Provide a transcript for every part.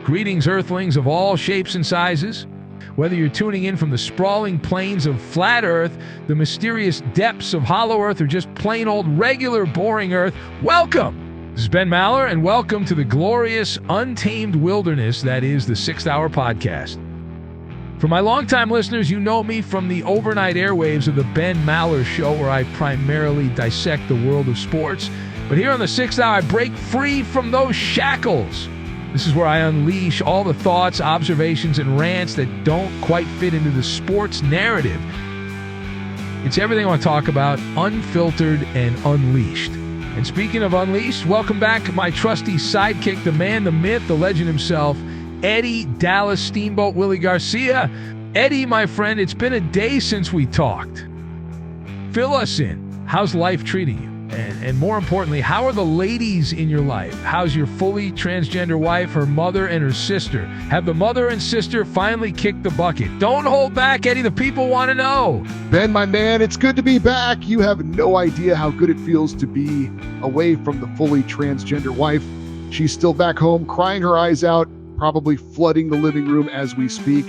Greetings, Earthlings of all shapes and sizes. Whether you're tuning in from the sprawling plains of flat Earth, the mysterious depths of hollow Earth, or just plain old regular boring Earth, welcome! This is Ben Maller, and welcome to the glorious, untamed wilderness that is the 6th Hour Podcast. For my longtime listeners, you know me from the overnight airwaves of the Ben Maller Show, where I primarily dissect the world of sports. But here on the 6th Hour, I break free from those shackles. This is where I unleash all the thoughts, observations, and rants that don't quite fit into the sports narrative. It's everything I want to talk about, unfiltered and unleashed. And speaking of unleashed, welcome back my trusty sidekick, the man, the myth, the legend himself, Eddie Dallas Steamboat Willie Garcia. Eddie, my friend, it's been a day since we talked. Fill us in. How's life treating you? And more importantly, how are the ladies in your life? How's your fully transgender wife, her mother, and her sister? Have the mother and sister finally kicked the bucket? Don't hold back, Eddie. The people want to know. Ben, my man, it's good to be back. You have no idea how good it feels to be away from the fully transgender wife. She's still back home, crying her eyes out, probably flooding the living room as we speak.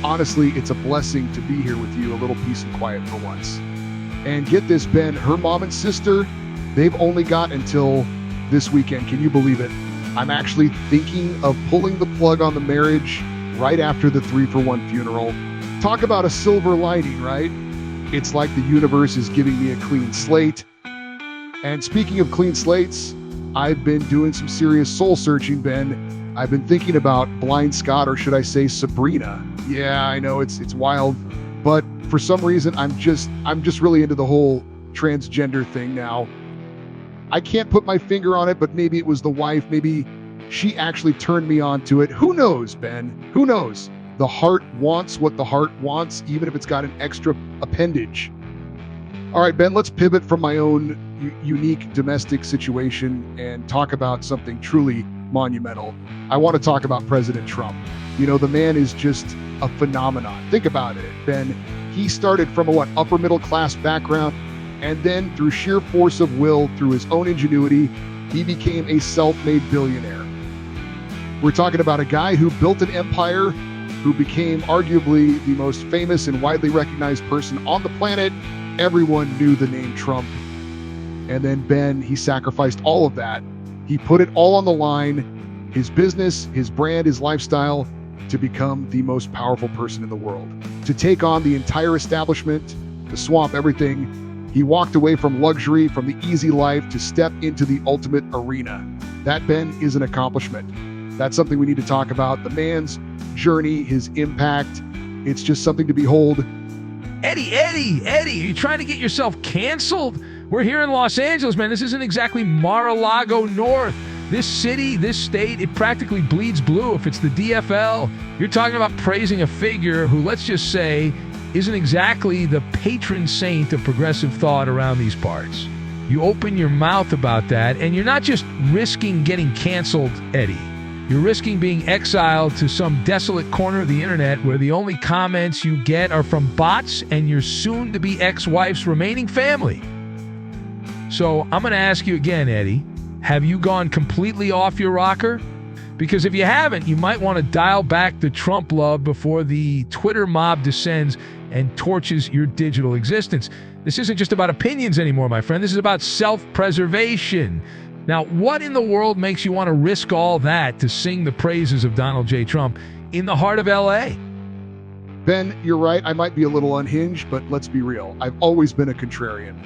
Honestly, it's a blessing to be here with you, a little peace and quiet for once. And get this, Ben, her mom and sister, they've only got until this weekend. Can you believe it? I'm actually thinking of pulling the plug on the marriage right after the 3-for-1 funeral. Talk about a silver lining, right? It's like the universe is giving me a clean slate. And speaking of clean slates, I've been doing some serious soul searching, Ben. I've been thinking about Blind Scott, or should I say Sabrina. Yeah, I know it's wild, but for some reason I'm just really into the whole transgender thing now. I can't put my finger on it, but maybe it was the wife. Maybe she actually turned me on to it. Who knows, Ben? Who knows? The heart wants what the heart wants, even if it's got an extra appendage. All right, Ben, let's pivot from my own unique domestic situation and talk about something truly monumental. I want to talk about President Trump. You know, the man is just a phenomenon. Think about it, Ben. He started from a upper middle class background, and then through sheer force of will, through his own ingenuity, he became a self-made billionaire. We're talking about a guy who built an empire, who became arguably the most famous and widely recognized person on the planet. Everyone knew the name Trump. And then Ben, he sacrificed all of that. He put it all on the line, his business, his brand, his lifestyle, to become the most powerful person in the world, to take on the entire establishment, to swamp everything. He walked away from luxury, from the easy life, to step into the ultimate arena. That, Ben, is an accomplishment. That's something we need to talk about. The man's journey, his impact, it's just something to behold. Eddie, are you trying to get yourself canceled? We're here in Los Angeles, man. This isn't exactly Mar-a-Lago North. This city, this state, it practically bleeds blue if it's the DFL. You're talking about praising a figure who, let's just say, isn't exactly the patron saint of progressive thought around these parts. You open your mouth about that, and you're not just risking getting canceled, Eddie. You're risking being exiled to some desolate corner of the internet where the only comments you get are from bots and your soon-to-be ex-wife's remaining family. So I'm going to ask you again, Eddie, have you gone completely off your rocker? Because if you haven't, you might want to dial back the Trump love before the Twitter mob descends and torches your digital existence. This isn't just about opinions anymore, my friend. This is about self-preservation. Now, what in the world makes you want to risk all that to sing the praises of Donald J. Trump in the heart of L.A.? Ben, you're right. I might be a little unhinged, but let's be real. I've always been a contrarian.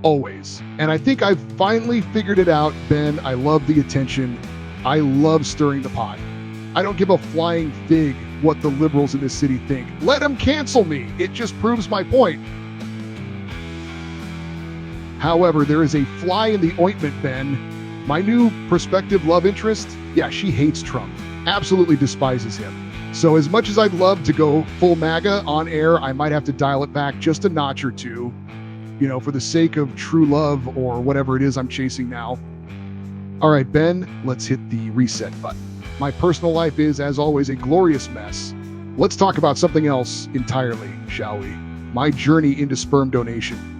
Always. And I think I've finally figured it out, Ben. I love the attention. I love stirring the pot. I don't give a flying fig what the liberals in this city think. Let them cancel me. It just proves my point. However, there is a fly in the ointment, Ben. My new prospective love interest, yeah, she hates Trump. Absolutely despises him. So as much as I'd love to go full MAGA on air, I might have to dial it back just a notch or two, you know, for the sake of true love or whatever it is I'm chasing now. All right, Ben, let's hit the reset button. My personal life is, as always, a glorious mess. Let's talk about something else entirely, shall we? My journey into sperm donation.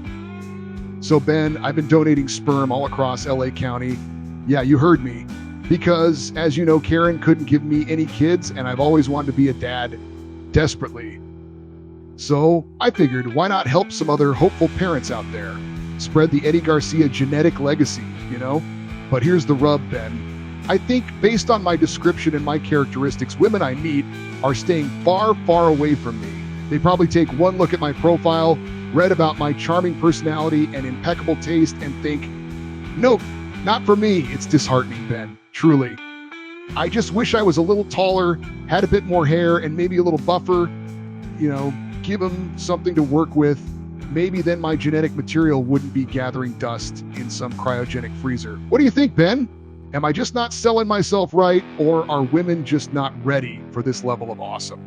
So Ben, I've been donating sperm all across LA County. Yeah, you heard me. because, as you know, Karen couldn't give me any kids, and I've always wanted to be a dad desperately. So I figured, why not help some other hopeful parents out there? Spread the Eddie Garcia genetic legacy, you know? But here's the rub, Ben. I think based on my description and my characteristics, women I meet are staying far, far away from me. They probably take one look at my profile, read about my charming personality and impeccable taste, and think, nope, not for me. It's disheartening, Ben. Truly. I just wish I was a little taller, had a bit more hair, and maybe a little buffer. You know, give them something to work with. Maybe then my genetic material wouldn't be gathering dust in some cryogenic freezer. What do you think, Ben? Am I just not selling myself right, or are women just not ready for this level of awesome?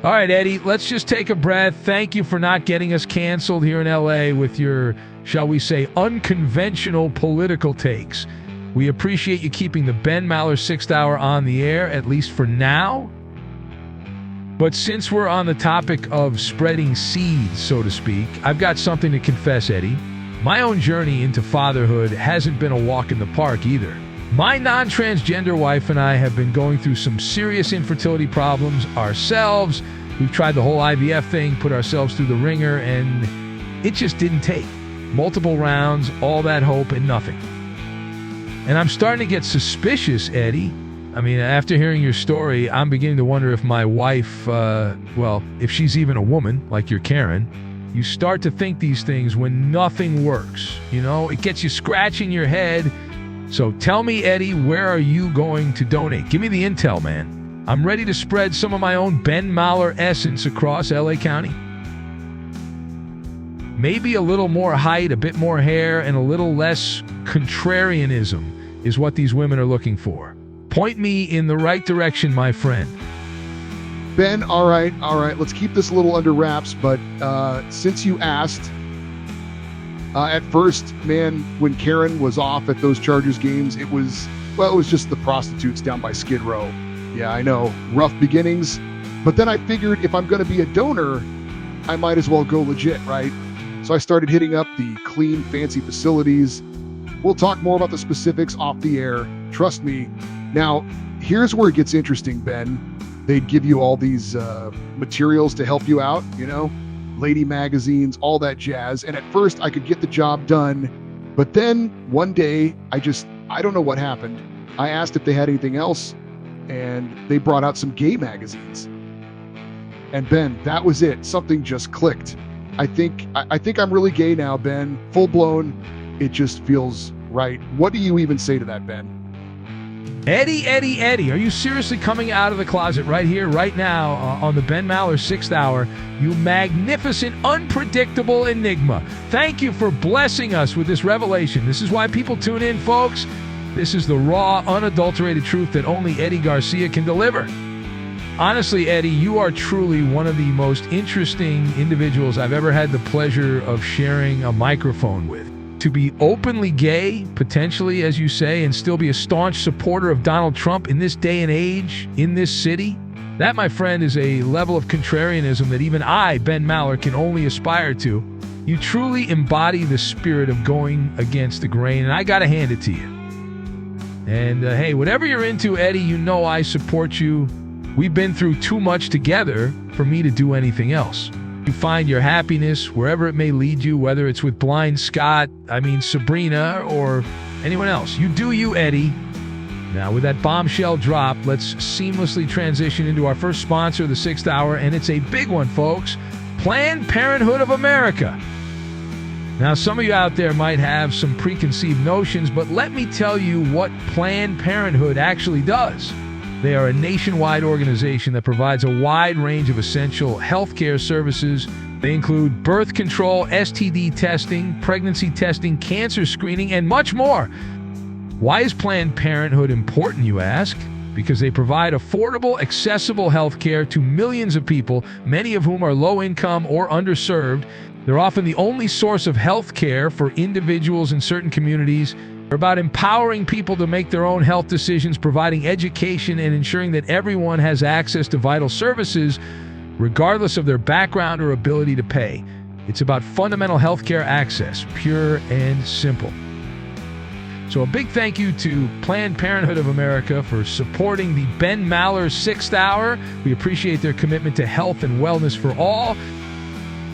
All right, Eddie, let's just take a breath. Thank you for not getting us canceled here in LA with your, shall we say, unconventional political takes. We appreciate you keeping the Ben Maller 6th Hour on the air, at least for now. But since we're on the topic of spreading seeds, so to speak, I've got something to confess, Eddie. My own journey into fatherhood hasn't been a walk in the park either. My non-transgender wife and I have been going through some serious infertility problems ourselves. We've tried the whole IVF thing, put ourselves through the ringer, and it just didn't take. Multiple rounds, all that hope, and nothing. And I'm starting to get suspicious, Eddie. I mean, after hearing your story, I'm beginning to wonder if my wife, if she's even a woman, like your Karen. You start to think these things when nothing works. You know, it gets you scratching your head. So tell me, Eddie, where are you going to donate? Give me the intel, man. I'm ready to spread some of my own Ben Maller essence across LA County. Maybe a little more height, a bit more hair, and a little less contrarianism is what these women are looking for. Point me in the right direction, my friend. Ben, all right, let's keep this a little under wraps, but since you asked, at first, man, when Karen was off at those Chargers games, it was just the prostitutes down by Skid Row. Yeah, I know, rough beginnings, but then I figured if I'm going to be a donor, I might as well go legit, right? So I started hitting up the clean, fancy facilities. We'll talk more about the specifics off the air. Trust me. Now, here's where it gets interesting, Ben. They'd give you all these materials to help you out, you know, lady magazines, all that jazz. And at first I could get the job done. But then one day, I don't know what happened. I asked if they had anything else, and they brought out some gay magazines. And Ben, that was it. Something just clicked. I think I'm really gay now, Ben. Full blown. It just feels right. What do you even say to that, Ben? Eddie, are you seriously coming out of the closet right here, right now, on the Ben Maller 6th Hour? You magnificent, unpredictable enigma. Thank you for blessing us with this revelation. This is why people tune in, folks. This is the raw, unadulterated truth that only Eddie Garcia can deliver. Honestly, Eddie, you are truly one of the most interesting individuals I've ever had the pleasure of sharing a microphone with. To be openly gay, potentially, as you say, and still be a staunch supporter of Donald Trump in this day and age, in this city, that, my friend, is a level of contrarianism that even I, Ben Maller, can only aspire to. You truly embody the spirit of going against the grain, and I gotta hand it to you. And hey, whatever you're into, Eddie, you know I support you. We've been through too much together for me to do anything else. You find your happiness wherever it may lead you, whether it's with Blind Scott, Sabrina, or anyone else. You do you, Eddie. Now, with that bombshell drop, let's seamlessly transition into our first sponsor of the 6th Hour, and it's a big one, folks. Planned Parenthood of America. Now, some of you out there might have some preconceived notions, but let me tell you what Planned Parenthood actually does. They are a nationwide organization that provides a wide range of essential healthcare services. They include birth control, STD testing, pregnancy testing, cancer screening, and much more. Why is Planned Parenthood important, you ask? Because they provide affordable, accessible healthcare to millions of people, many of whom are low income or underserved. They're often the only source of healthcare for individuals in certain communities. They're about empowering people to make their own health decisions, providing education, and ensuring that everyone has access to vital services, regardless of their background or ability to pay. It's about fundamental healthcare access, pure and simple. So a big thank you to Planned Parenthood of America for supporting the Ben Maller 6th Hour. We appreciate their commitment to health and wellness for all.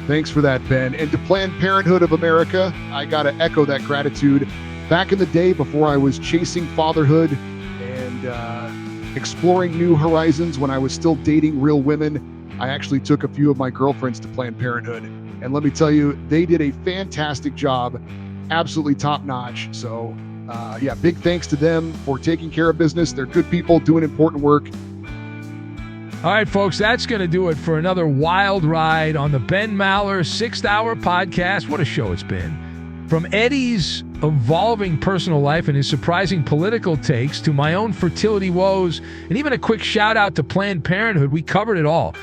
Thanks for that, Ben. And to Planned Parenthood of America, I got to echo that gratitude. Back in the day, before I was chasing fatherhood and exploring new horizons, when I was still dating real women, I actually took a few of my girlfriends to Planned Parenthood. And let me tell you, they did a fantastic job, absolutely top-notch. So, big thanks to them for taking care of business. They're good people doing important work. All right, folks, that's going to do it for another wild ride on the Ben Maller 6th Hour podcast. What a show it's been. From Eddie's evolving personal life and his surprising political takes to my own fertility woes and even a quick shout out to Planned Parenthood, we covered it all.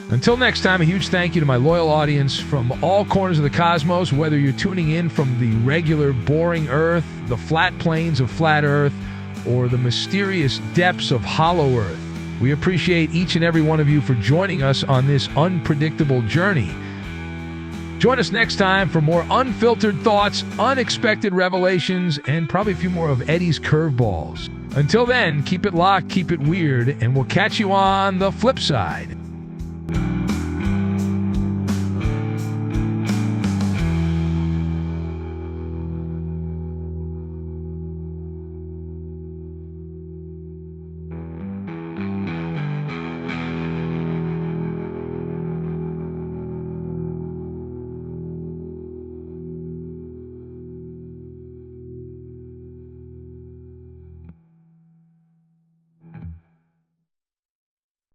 Until next time, a huge thank you to my loyal audience from all corners of the cosmos, whether you're tuning in from the regular boring Earth, the flat plains of flat Earth, or the mysterious depths of hollow Earth. We appreciate each and every one of you for joining us on this unpredictable journey. Join us next time for more unfiltered thoughts, unexpected revelations, and probably a few more of Eddie's curveballs. Until then, keep it locked, keep it weird, and we'll catch you on the flip side.